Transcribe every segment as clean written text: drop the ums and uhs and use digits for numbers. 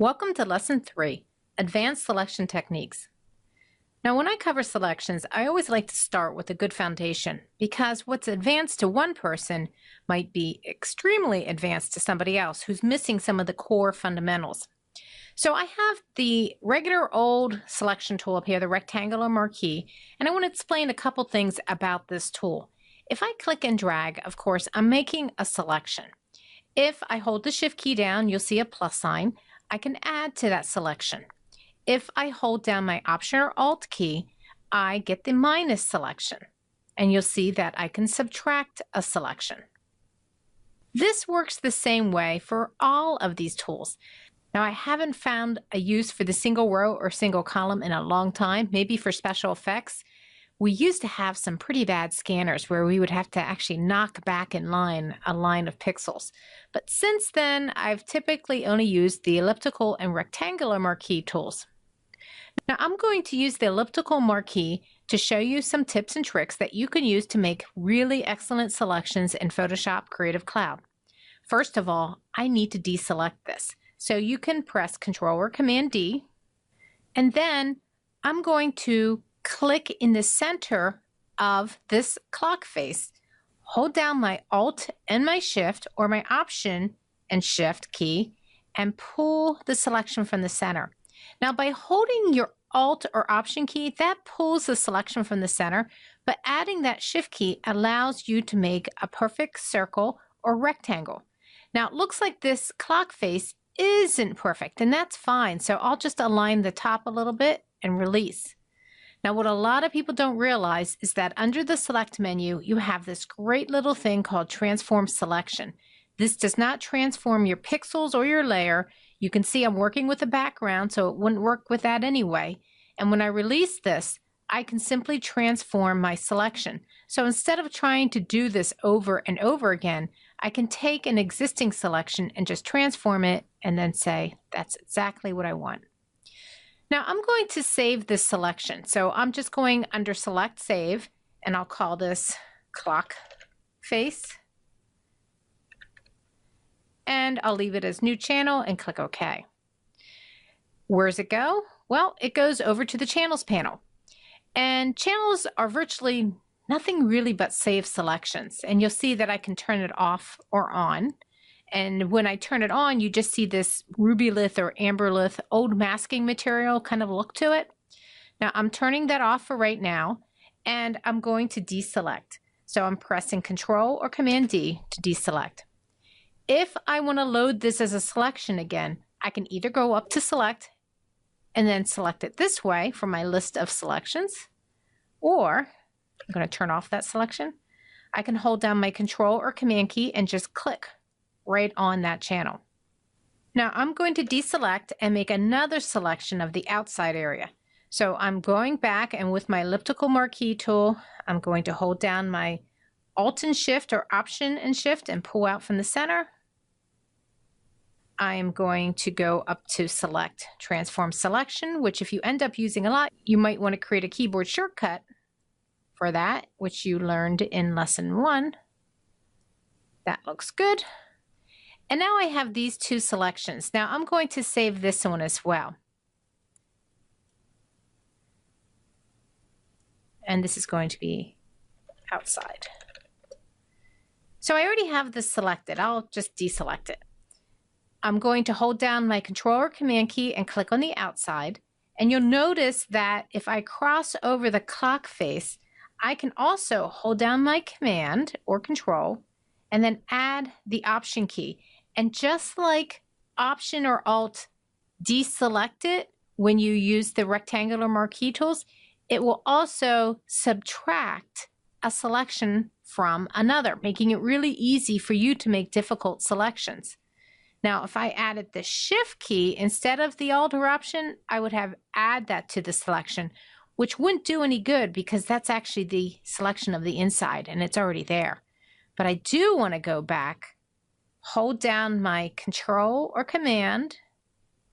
Welcome to Lesson 3, Advanced Selection Techniques. Now, when I cover selections, I always like to start with a good foundation because what's advanced to one person might be extremely advanced to somebody else who's missing some of the core fundamentals. So I have the regular old selection tool up here, the rectangular marquee, and I want to explain a couple things about this tool. If I click and drag, of course, I'm making a selection. If I hold the Shift key down, you'll see a plus sign. I can add to that selection. If I hold down my Option or Alt key, I get the minus selection, and you'll see that I can subtract a selection. This works the same way for all of these tools. Now, I haven't found a use for the single row or single column in a long time, maybe for special effects. We used to have some pretty bad scanners where we would have to actually knock back in line a line of pixels. But since then, I've typically only used the elliptical and rectangular marquee tools. Now, I'm going to use the elliptical marquee to show you some tips and tricks that you can use to make really excellent selections in Photoshop Creative Cloud. First of all, I need to deselect this. So you can press Ctrl or Command D, and then I'm going to click in the center of this clock face, hold down my Alt and my Shift or my Option and Shift key, and pull the selection from the center. Now, by holding your Alt or Option key, that pulls the selection from the center, but adding that Shift key allows you to make a perfect circle or rectangle. Now, it looks like this clock face isn't perfect, and that's fine. So I'll just align the top a little bit and release. Now, what a lot of people don't realize is that under the Select menu, you have this great little thing called Transform Selection. This does not transform your pixels or your layer. You can see I'm working with a background, so it wouldn't work with that anyway. And when I release this, I can simply transform my selection. So instead of trying to do this over and over again, I can take an existing selection and just transform it and then say, that's exactly what I want. Now I'm going to save this selection. So I'm just going under Select, Save, and I'll call this Clock Face. And I'll leave it as New Channel and click OK. Where does it go? Well, it goes over to the Channels panel. And channels are virtually nothing really but save selections. And you'll see that I can turn it off or on. And when I turn it on, you just see this Rubylith or Amberlith old masking material kind of look to it. Now I'm turning that off for right now, and I'm going to deselect. So I'm pressing Control or Command D to deselect. If I want to load this as a selection again, I can either go up to Select and then select it this way from my list of selections, or I'm going to turn off that selection. I can hold down my Control or Command key and just click right on that channel. Now I'm going to deselect and make another selection of the outside area. So I'm going back, and with my elliptical marquee tool, I'm going to hold down my Alt and Shift or Option and Shift and pull out from the center. I am going to go up to Select Transform Selection, which if you end up using a lot, you might want to create a keyboard shortcut for that, which you learned in Lesson 1. That looks good. And now I have these two selections. Now I'm going to save this one as well. And this is going to be outside. So I already have this selected. I'll just deselect it. I'm going to hold down my Control or Command key and click on the outside. And you'll notice that if I cross over the clock face, I can also hold down my Command or Control and then add the Option key. And just like Option or Alt deselect it when you use the rectangular marquee tools, it will also subtract a selection from another, making it really easy for you to make difficult selections. Now, if I added the Shift key instead of the Alt or Option, I would have add that to the selection, which wouldn't do any good because that's actually the selection of the inside and it's already there. But I do want to go back, hold down my Control or Command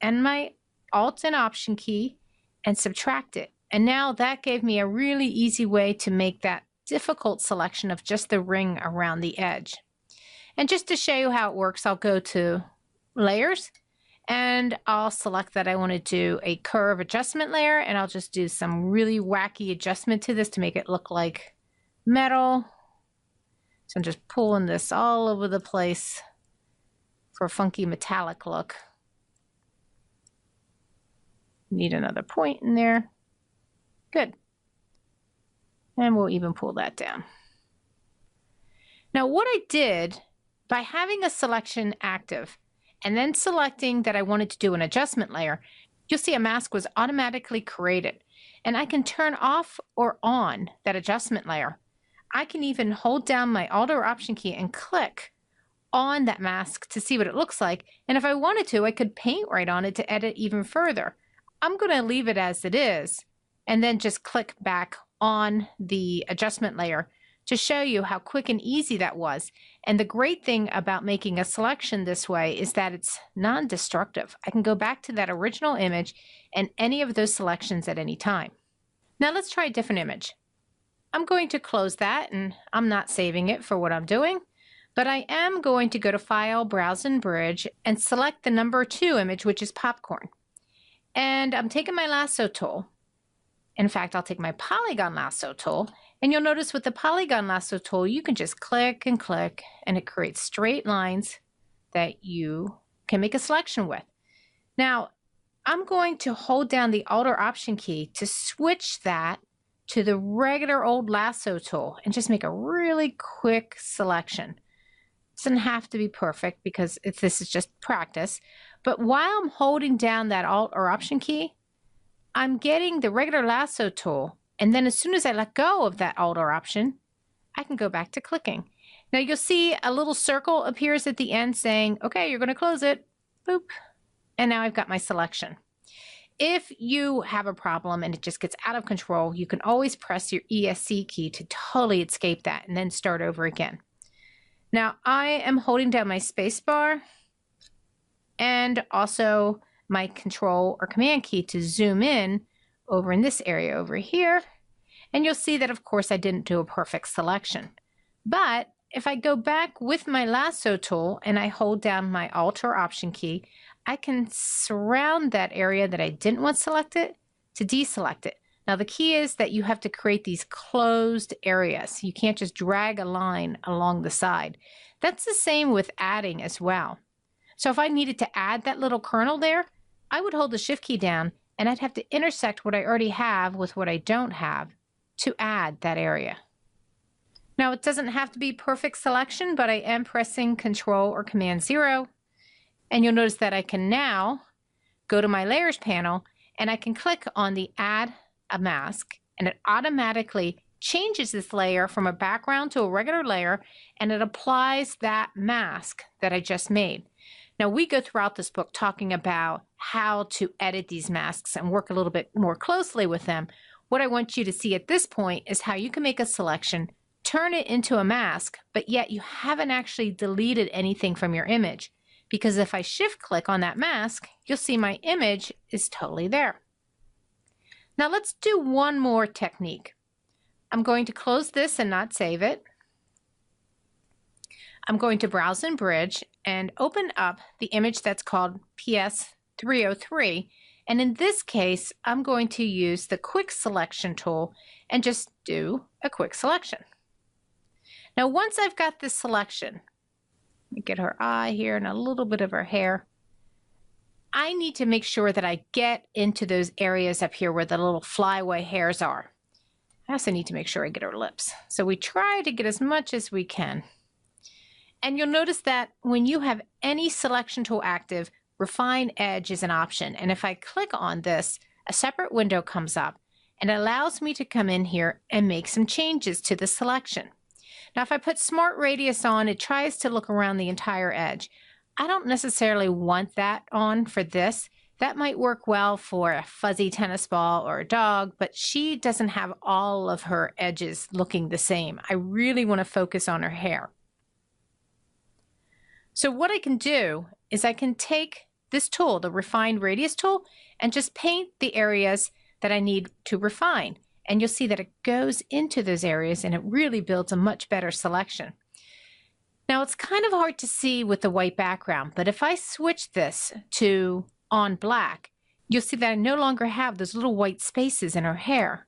and my Alt and Option key and subtract it. And now that gave me a really easy way to make that difficult selection of just the ring around the edge. And just to show you how it works, I'll go to Layers And I'll select that I want to do a curve adjustment layer, and I'll just do some really wacky adjustment to this to make it look like metal. So I'm just pulling this all over the place for a funky metallic look. Need another point in there. Good. And we'll even pull that down. Now what I did by having a selection active and then selecting that I wanted to do an adjustment layer, you'll see a mask was automatically created. And I can turn off or on that adjustment layer. I can even hold down my Alt or Option key and click on that mask to see what it looks like. And if I wanted to, I could paint right on it to edit even further. I'm going to leave it as it is and then just click back on the adjustment layer to show you how quick and easy that was. And the great thing about making a selection this way is that it's non-destructive. I can go back to that original image and any of those selections at any time. Now let's try a different image. I'm going to close that, and I'm not saving it for what I'm doing, but I am going to go to File, Browse and Bridge, and select the number 2 image, which is popcorn. And I'm taking my lasso tool. In fact, I'll take my polygon lasso tool, and you'll notice with the polygon lasso tool, you can just click, and it creates straight lines that you can make a selection with. Now, I'm going to hold down the Alt or Option key to switch that to the regular old lasso tool and just make a really quick selection. It doesn't have to be perfect because this is just practice. But while I'm holding down that Alt or Option key, I'm getting the regular lasso tool. And then as soon as I let go of that Alt or Option, I can go back to clicking. Now you'll see a little circle appears at the end saying, okay, you're going to close it. Boop. And now I've got my selection. If you have a problem and it just gets out of control, you can always press your ESC key to totally escape that and then start over again. Now I am holding down my space bar and also my Control or Command key to zoom in over in this area over here. And you'll see that, of course, I didn't do a perfect selection. But if I go back with my lasso tool and I hold down my Alt or Option key, I can surround that area that I didn't want selected to deselect it. Now the key is that you have to create these closed areas. You can't just drag a line along the side. That's the same with adding as well. So if I needed to add that little kernel there, I would hold the Shift key down and I'd have to intersect what I already have with what I don't have to add that area. Now it doesn't have to be perfect selection, but I am pressing Control or Command 0. And you'll notice that I can now go to my Layers panel and I can click on the Add a Mask, and it automatically changes this layer from a background to a regular layer, and it applies that mask that I just made. Now we go throughout this book talking about how to edit these masks and work a little bit more closely with them. What I want you to see at this point is how you can make a selection, turn it into a mask, but yet you haven't actually deleted anything from your image. Because if I shift click on that mask, you'll see my image is totally there. Now let's do one more technique. I'm going to close this and not save it. I'm going to Browse and Bridge and open up the image that's called PS303. And in this case, I'm going to use the Quick Selection tool and just do a quick selection. Now once I've got this selection, let me get her eye here and a little bit of her hair. I need to make sure that I get into those areas up here where the little flyaway hairs are. I also need to make sure I get her lips. So we try to get as much as we can. And you'll notice that when you have any selection tool active, Refine Edge is an option. And if I click on this, a separate window comes up and it allows me to come in here and make some changes to the selection. Now, if I put Smart Radius on, it tries to look around the entire edge. I don't necessarily want that on for this. That might work well for a fuzzy tennis ball or a dog, but she doesn't have all of her edges looking the same. I really want to focus on her hair. So what I can do is I can take this tool, the Refine Radius tool, and just paint the areas that I need to refine. And you'll see that it goes into those areas and it really builds a much better selection. Now it's kind of hard to see with the white background, but if I switch this to on black, you'll see that I no longer have those little white spaces in her hair.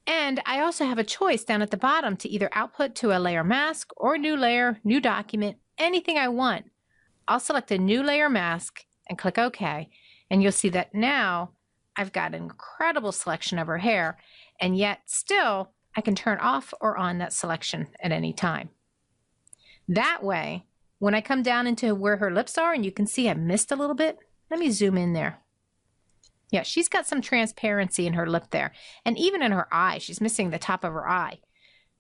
And I also have a choice down at the bottom to either output to a layer mask or new layer, new document, anything I want. I'll select a new layer mask and click OK. And you'll see that now I've got an incredible selection of her hair, and yet still I can turn off or on that selection at any time. That way, when I come down into where her lips are, and you can see I missed a little bit, let me zoom in there. Yeah, she's got some transparency in her lip there. And even in her eye, she's missing the top of her eye.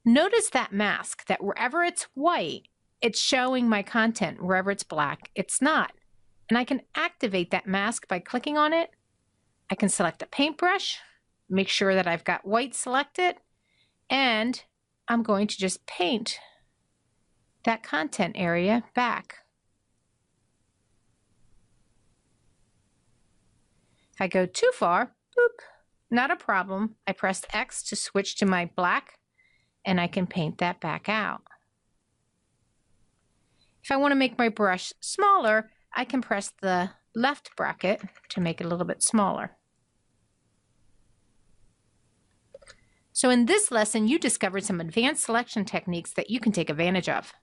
Notice that mask, that wherever it's white, it's showing my content. Wherever it's black, it's not. And I can activate that mask by clicking on it. I can select a paintbrush, make sure that I've got white selected, and I'm going to just paint that content area back. If I go too far, boop, not a problem. I pressed X to switch to my black, and I can paint that back out. If I want to make my brush smaller, I can press the left bracket to make it a little bit smaller. So in this lesson, you discovered some advanced selection techniques that you can take advantage of.